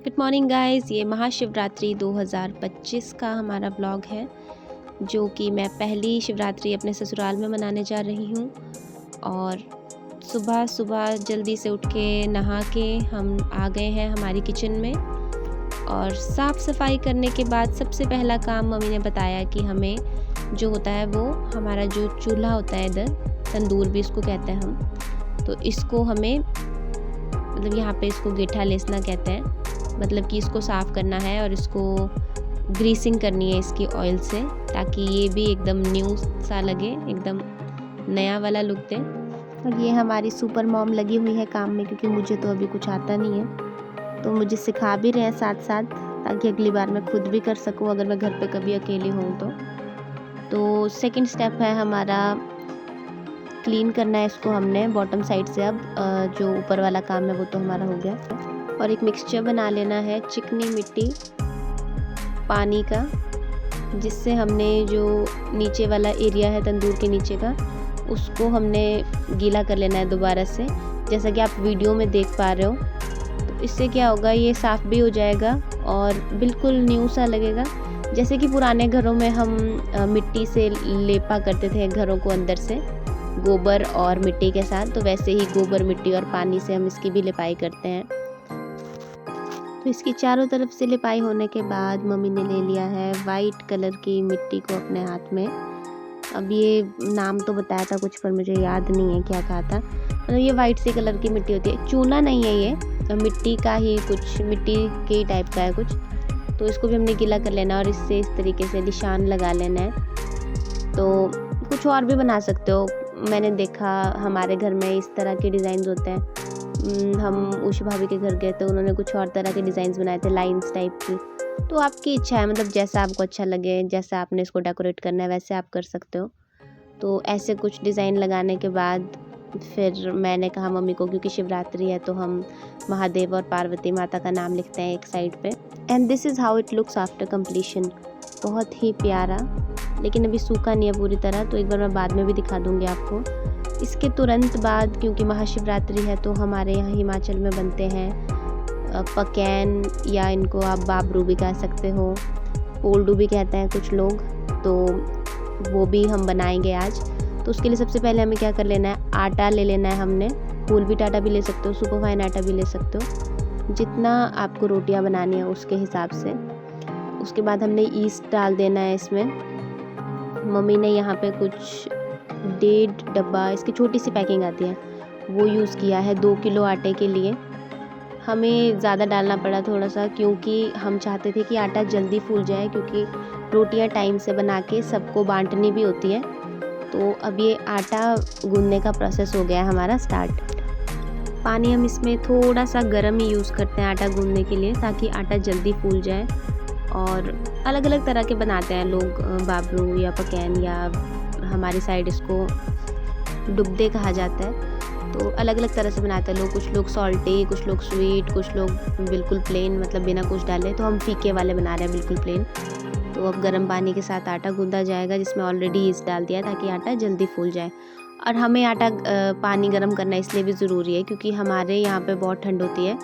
Good morning guys, ये महाशिवरात्रि 2025 का हमारा ब्लॉग है जो कि मैं पहली शिवरात्रि अपने ससुराल में मनाने जा रही हूँ। और सुबह सुबह जल्दी से उठ के नहा के हम आ गए हैं हमारी किचन में। और साफ़ सफाई करने के बाद सबसे पहला काम मम्मी ने बताया कि हमें जो होता है वो हमारा जो चूल्हा होता है, इधर तंदूर भी इसको कहते हैं हम, तो इसको हमें मतलब यहाँ पे इसको गेठा लेसना कहते हैं, मतलब कि इसको साफ़ करना है और इसको ग्रीसिंग करनी है इसकी ऑयल से, ताकि ये भी एकदम न्यू सा लगे, एकदम नया वाला लुक दे। और ये हमारी सुपर मॉम लगी हुई है काम में, क्योंकि मुझे तो अभी कुछ आता नहीं है, तो मुझे सिखा भी रहे हैं साथ साथ, ताकि अगली बार मैं खुद भी कर सकूं अगर मैं घर पे कभी अकेली हूँ तो सेकंड स्टेप है हमारा क्लीन करना है इसको हमने बॉटम साइड से। अब जो ऊपर वाला काम है वो तो हमारा हो गया। और एक मिक्सचर बना लेना है चिकनी मिट्टी पानी का, जिससे हमने जो नीचे वाला एरिया है तंदूर के नीचे का, उसको हमने गीला कर लेना है दोबारा से, जैसा कि आप वीडियो में देख पा रहे हो। तो इससे क्या होगा, ये साफ़ भी हो जाएगा और बिल्कुल न्यू सा लगेगा। जैसे कि पुराने घरों में हम मिट्टी से लेपा करते थे घरों को अंदर से, गोबर और मिट्टी के साथ, तो वैसे ही गोबर मिट्टी और पानी से हम इसकी भी लिपाई करते हैं। तो इसकी चारों तरफ से लिपाई होने के बाद मम्मी ने ले लिया है वाइट कलर की मिट्टी को अपने हाथ में। अब ये नाम तो बताया था कुछ, पर मुझे याद नहीं है क्या कहा था। मतलब ये वाइट सी कलर की मिट्टी होती है, चूना नहीं है ये, तो मिट्टी का ही कुछ, मिट्टी के टाइप का है कुछ। तो इसको भी हमने गीला कर लेना और इससे इस तरीके से निशान लगा लेना है। तो कुछ और भी बना सकते हो, मैंने देखा हमारे घर में इस तरह के डिज़ाइन होते हैं। हम उषा भाभी के घर गए तो उन्होंने कुछ और तरह के डिज़ाइंस बनाए थे, लाइंस टाइप की। तो आपकी इच्छा है, मतलब जैसा आपको अच्छा लगे, जैसा आपने इसको डेकोरेट करना है वैसे आप कर सकते हो। तो ऐसे कुछ डिज़ाइन लगाने के बाद फिर मैंने कहा मम्मी को, क्योंकि शिवरात्रि है तो हम महादेव और पार्वती माता का नाम लिखते हैं एक साइड पे। And this is how it looks after completion. बहुत ही प्यारा, लेकिन अभी सूखा नहीं है पूरी तरह, तो एक बार मैं बाद में भी दिखा दूँगी आपको। इसके तुरंत बाद, क्योंकि महाशिवरात्रि है, तो हमारे यहाँ हिमाचल में बनते हैं पकैन, या इनको आप बाबरू भी कह सकते हो, पोल्डू भी कहते हैं कुछ लोग, तो वो भी हम बनाएंगे आज। तो उसके लिए सबसे पहले हमें क्या कर लेना है, आटा ले लेना है हमने। होल व्हीट आटा भी ले सकते हो, सुपर फाइन आटा भी ले सकते हो, जितना आपको रोटियां बनानी है उसके हिसाब से। उसके बाद हमने ईस्ट डाल देना है इसमें। मम्मी ने यहाँ पे कुछ 1.5 डब्बा, इसकी छोटी सी पैकिंग आती है, वो यूज़ किया है 2 किलो आटे के लिए। हमें ज़्यादा डालना पड़ा थोड़ा सा, क्योंकि हम चाहते थे कि आटा जल्दी फूल जाए, क्योंकि रोटियां टाइम से बना के सबको बांटनी भी होती है। तो अब ये आटा गूंदने का प्रोसेस हो गया है हमारा स्टार्ट। पानी हम इसमें थोड़ा सा गर्म ही यूज़ करते हैं आटा गूंदने के लिए, ताकि आटा जल्दी फूल जाए। और अलग अलग तरह के बनाते हैं लोग, बाबरू या पकैन, या हमारी साइड इसको डुगदे कहा जाता है। तो अलग अलग तरह से बनाते हैं लोग, कुछ लोग सॉल्टी, कुछ लोग स्वीट, कुछ लोग बिल्कुल प्लेन, मतलब बिना कुछ डाले। तो हम फीके वाले बना रहे हैं, बिल्कुल प्लेन। तो अब गर्म पानी के साथ आटा गूंदा जाएगा, जिसमें ऑलरेडी ईस्ट डाल दिया, ताकि आटा जल्दी फूल जाए। और हमें आटा पानी गर्म करना इसलिए भी ज़रूरी है, क्योंकि हमारे यहाँ पे बहुत ठंड होती है,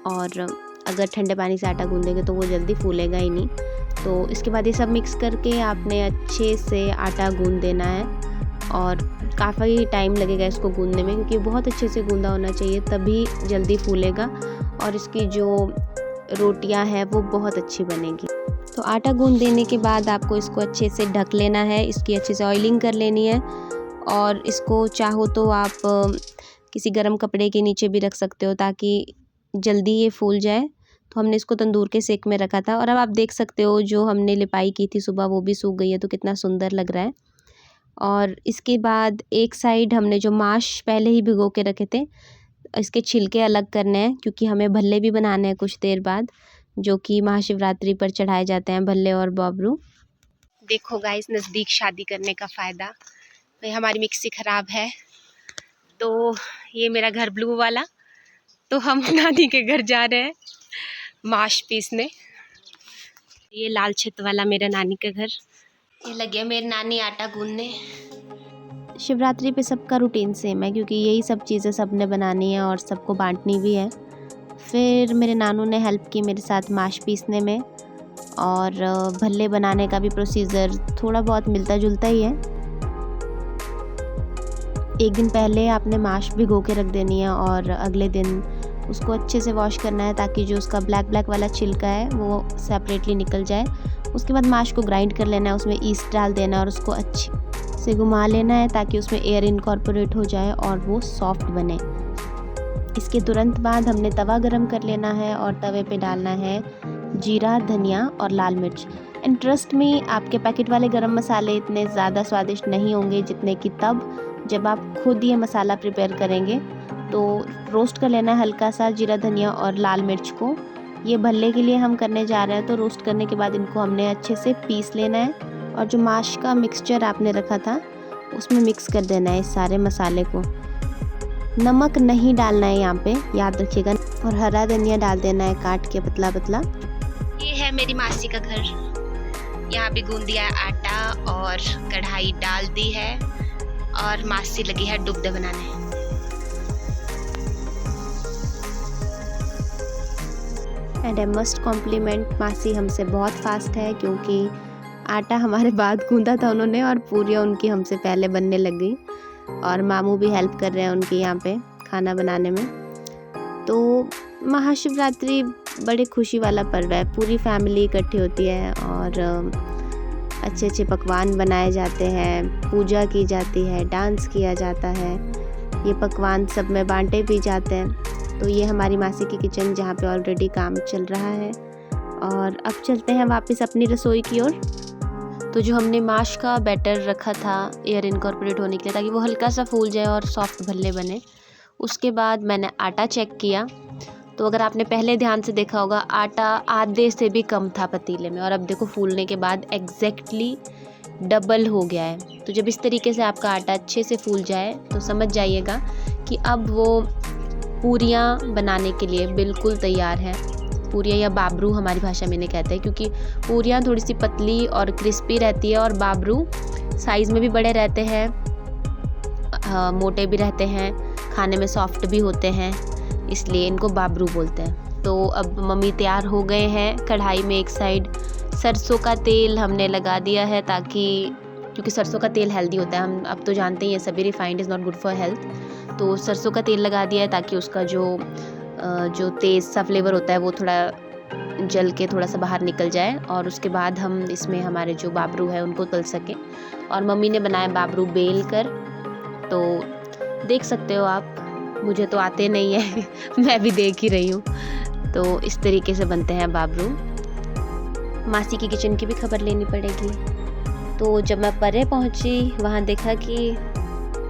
और अगर ठंडे पानी से आटा गूंदेंगे तो वो जल्दी फूलेगा ही नहीं। तो इसके बाद ये सब मिक्स करके आपने अच्छे से आटा गूंद देना है, और काफ़ी टाइम लगेगा इसको गूंदने में, क्योंकि बहुत अच्छे से गूंदा होना चाहिए, तभी जल्दी फूलेगा और इसकी जो रोटियां हैं वो बहुत अच्छी बनेगी। तो आटा गूंद देने के बाद आपको इसको अच्छे से ढक लेना है, इसकी अच्छे से ऑयलिंग कर लेनी है। और इसको चाहो तो आप किसी गर्म कपड़े के नीचे भी रख सकते हो, ताकि जल्दी ये फूल जाए। तो हमने इसको तंदूर के सेक में रखा था, और अब आप देख सकते हो जो हमने लिपाई की थी सुबह, वो भी सूख गई है, तो कितना सुंदर लग रहा है। और इसके बाद एक साइड हमने जो माश पहले ही भिगो के रखे थे, इसके छिलके अलग करने हैं, क्योंकि हमें भल्ले भी बनाने हैं कुछ देर बाद, जो कि महाशिवरात्रि पर चढ़ाए जाते हैं, भल्ले और बाबरू। देखो गाइस, नज़दीक शादी करने का फ़ायदा। भाई हमारी मिक्सी ख़राब है, तो ये मेरा घर ब्लू वाला, तो हम नानी के घर जा रहे हैं माश पीसने। ये लाल छत वाला मेरा नानी का घर। ये लगे मेरी नानी आटा गूंदने। शिवरात्रि पे सबका रूटीन सेम है, क्योंकि यही सब चीज़ें सबने बनानी है और सबको बांटनी भी है। फिर मेरे नानू ने हेल्प की मेरे साथ माश पीसने में, और भल्ले बनाने का भी प्रोसीजर थोड़ा बहुत मिलता जुलता ही है। एक दिन पहले आपने माश भिगो के रख देनी है और अगले दिन उसको अच्छे से वॉश करना है ताकि जो उसका ब्लैक ब्लैक वाला छिलका है वो सेपरेटली निकल जाए। उसके बाद माश को ग्राइंड कर लेना है, उसमें ईस्ट डाल देना है और उसको अच्छे से घुमा लेना है ताकि उसमें एयर इनकॉर्पोरेट हो जाए और वो सॉफ्ट बने। इसके तुरंत बाद हमने तवा गरम कर लेना है और तवे पे डालना है जीरा, धनिया और लाल मिर्च। एंड ट्रस्ट मी, आपके पैकेट वाले गरम मसाले इतने ज़्यादा स्वादिष्ट नहीं होंगे जितने कि तब जब आप खुद ये मसाला प्रिपेयर करेंगे। तो रोस्ट कर लेना है हल्का सा जीरा, धनिया और लाल मिर्च को। ये भल्ले के लिए हम करने जा रहे हैं, तो रोस्ट करने के बाद इनको हमने अच्छे से पीस लेना है और जो माश का मिक्सचर आपने रखा था उसमें मिक्स कर देना है इस सारे मसाले को। नमक नहीं डालना है यहाँ पे, याद रखिएगा, और हरा धनिया डाल देना है काट के पतला पतला। ये है मेरी मासी का घर। यहाँ पे गूंद दिया है आटा और कढ़ाई डाल दी है और मासी लगी है डुबदे बनाने। एंड आई मस्ट कॉम्प्लीमेंट, मासी हमसे बहुत फास्ट है क्योंकि आटा हमारे बाद गूंदा था उन्होंने और पूरियाँ उनकी हमसे पहले बनने लग गई, और मामू भी हेल्प कर रहे हैं उनकी यहाँ पे खाना बनाने में। तो महाशिवरात्रि बड़े खुशी वाला पर्व है, पूरी फैमिली इकट्ठी होती है और अच्छे अच्छे पकवान बनाए जाते हैं, पूजा की जाती है, डांस किया जाता है, ये पकवान सब में बांटे भी जाते हैं। तो ये हमारी मासी की किचन जहाँ पे ऑलरेडी काम चल रहा है। और अब चलते हैं वापस अपनी रसोई की ओर। तो जो हमने माश का बैटर रखा था एयर इनकॉर्पोरेट होने के लिए ताकि वो हल्का सा फूल जाए और सॉफ्ट भल्ले बने, उसके बाद मैंने आटा चेक किया। तो अगर आपने पहले ध्यान से देखा होगा, आटा आधे से भी कम था पतीले में, और अब देखो फूलने के बाद एग्जैक्टली डबल हो गया है। तो जब इस तरीके से आपका आटा अच्छे से फूल जाए तो समझ जाइएगा कि अब वो पूरियाँ बनाने के लिए बिल्कुल तैयार है। पूरियाँ या बाबरू हमारी भाषा में इन्हें कहते हैं, क्योंकि पूरियाँ थोड़ी सी पतली और क्रिस्पी रहती है और बाबरू साइज़ में भी बड़े रहते हैं, मोटे भी रहते हैं, खाने में सॉफ्ट भी होते हैं, इसलिए इनको बाबरू बोलते हैं। तो अब मम्मी तैयार हो गए हैं। कढ़ाई में एक साइड सरसों का तेल हमने लगा दिया है ताकि, क्योंकि सरसों का तेल हेल्दी होता है, हम अब तो जानते ही हैं सभी, refined is not good for health. तो सरसों का तेल लगा दिया है ताकि उसका जो तेज़ सा फ्लेवर होता है वो थोड़ा जल के थोड़ा सा बाहर निकल जाए, और उसके बाद हम इसमें हमारे जो बाबरू है उनको तल सकें। और मम्मी ने बनाया बाबरू बेल कर, तो देख सकते हो आप, मुझे तो आते नहीं है मैं भी देख ही रही हूँ। तो इस तरीके से बनते हैं बाबरू। मासी की किचन की भी खबर लेनी पड़ेगी। तो जब मैं परे पहुँची वहाँ देखा कि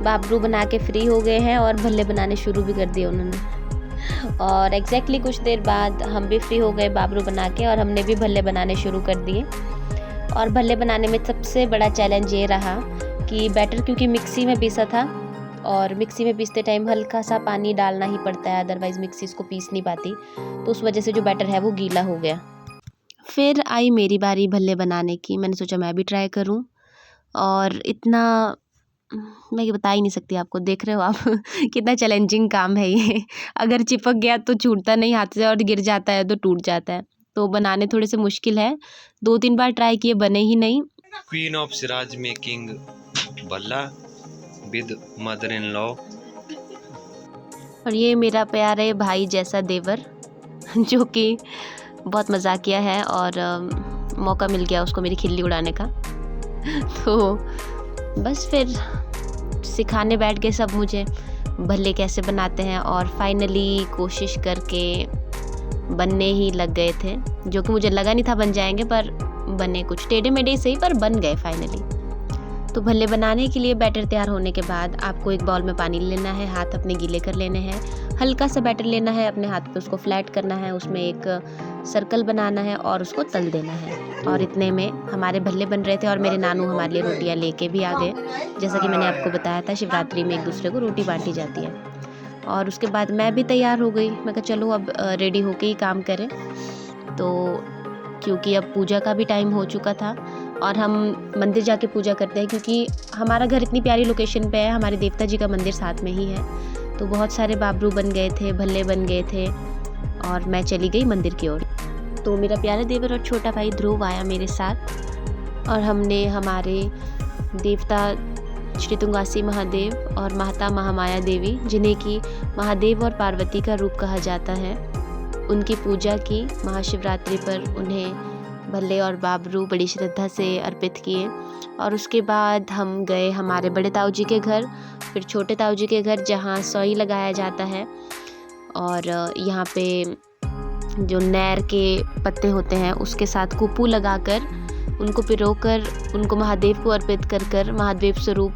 बाबरू बना के फ्री हो गए हैं और भल्ले बनाने शुरू भी कर दिए उन्होंने। और एग्जैक्टली कुछ देर बाद हम भी फ्री हो गए बाबरू बना के, और हमने भी भल्ले बनाने शुरू कर दिए। और भल्ले बनाने में सबसे बड़ा चैलेंज ये रहा कि बैटर, क्योंकि मिक्सी में पीसा था और मिक्सी में पीसते टाइम हल्का सा पानी डालना ही पड़ता है, अदरवाइज़ मिक्सी इसको पीस नहीं पाती। तो उस वजह से जो बैटर है वो गीला हो गया। फिर आई मेरी बारी भल्ले बनाने की। मैंने सोचा मैं भी ट्राई करूं, और इतना मैं बता ही नहीं सकती आपको, देख रहे हो आप कितना चैलेंजिंग काम है ये। अगर चिपक गया तो छूटता नहीं हाथ से, और गिर जाता है तो टूट जाता है। तो बनाने थोड़े से मुश्किल है, 2-3 बार ट्राई किए, बने ही नहीं। Queen of Siraj making Bhalla with mother in law. और ये मेरा प्यारे भाई जैसा देवर जो कि बहुत मजाकिया है, और मौका मिल गया उसको मेरी खिल्ली उड़ाने का। तो बस फिर सिखाने बैठ गए सब मुझे भल्ले कैसे बनाते हैं, और फाइनली कोशिश करके बनने ही लग गए थे, जो कि मुझे लगा नहीं था बन जाएंगे, पर बने कुछ टेढ़े मेढ़े सही, पर बन गए फाइनली। तो भल्ले बनाने के लिए बैटर तैयार होने के बाद आपको एक बाउल में पानी लेना है, हाथ अपने गीले कर लेने हैं, हल्का सा बैटर लेना है अपने हाथ पे, उसको फ्लैट करना है, उसमें एक सर्कल बनाना है और उसको तल देना है। और इतने में हमारे भल्ले बन रहे थे, और मेरे नानू हमारे लिए रोटियां लेके भी आ गए। जैसा कि मैंने आपको बताया था, शिवरात्रि में एक दूसरे को रोटी बांटी जाती है। और उसके बाद मैं भी तैयार हो गई। मैं कहा चलो अब रेडी होके ही काम करें। तो क्योंकि अब पूजा का भी टाइम हो चुका था, और हम मंदिर जाके पूजा करते हैं, क्योंकि हमारा घर इतनी प्यारी लोकेशन पे है, हमारे देवता जी का मंदिर साथ में ही है। तो बहुत सारे बाबरू बन गए थे, भल्ले बन गए थे, और मैं चली गई मंदिर की ओर। तो मेरा प्यारा देवर और छोटा भाई ध्रुव आया मेरे साथ और हमने हमारे देवता श्री तुंगासी महादेव और माता महामाया देवी, जिन्हें कि महादेव और पार्वती का रूप कहा जाता है, उनकी पूजा की। महाशिवरात्रि पर उन्हें भल्ले और बाबरू बड़ी श्रद्धा से अर्पित किए और उसके बाद हम गए हमारे बड़े ताऊ जी के घर, फिर छोटे ताऊ जी के घर जहाँ सोई लगाया जाता है। और यहाँ पे जो नैर के पत्ते होते हैं उसके साथ कुपू लगाकर उनको पिरोकर उनको महादेव को अर्पित कर कर महादेव स्वरूप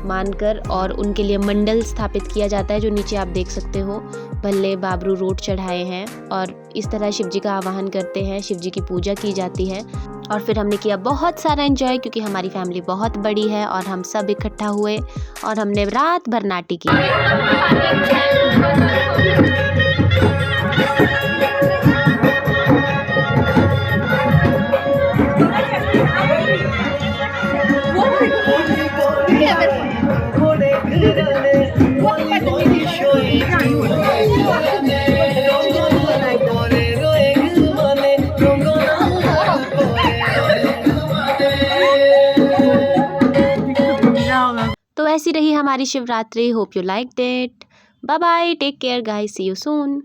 मानकर और उनके लिए मंडल स्थापित किया जाता है, जो नीचे आप देख सकते हो। भल्ले बाबरू रोट चढ़ाए हैं और इस तरह शिव जी का आवाहन करते हैं, शिव जी की पूजा की जाती है। और फिर हमने किया बहुत सारा एंजॉय, क्योंकि हमारी फैमिली बहुत बड़ी है और हम सब इकट्ठा हुए और हमने रात भर नाटी की। तो ऐसी रही हमारी Shivratri. Hope you liked it. Bye bye, take care guys, see you soon.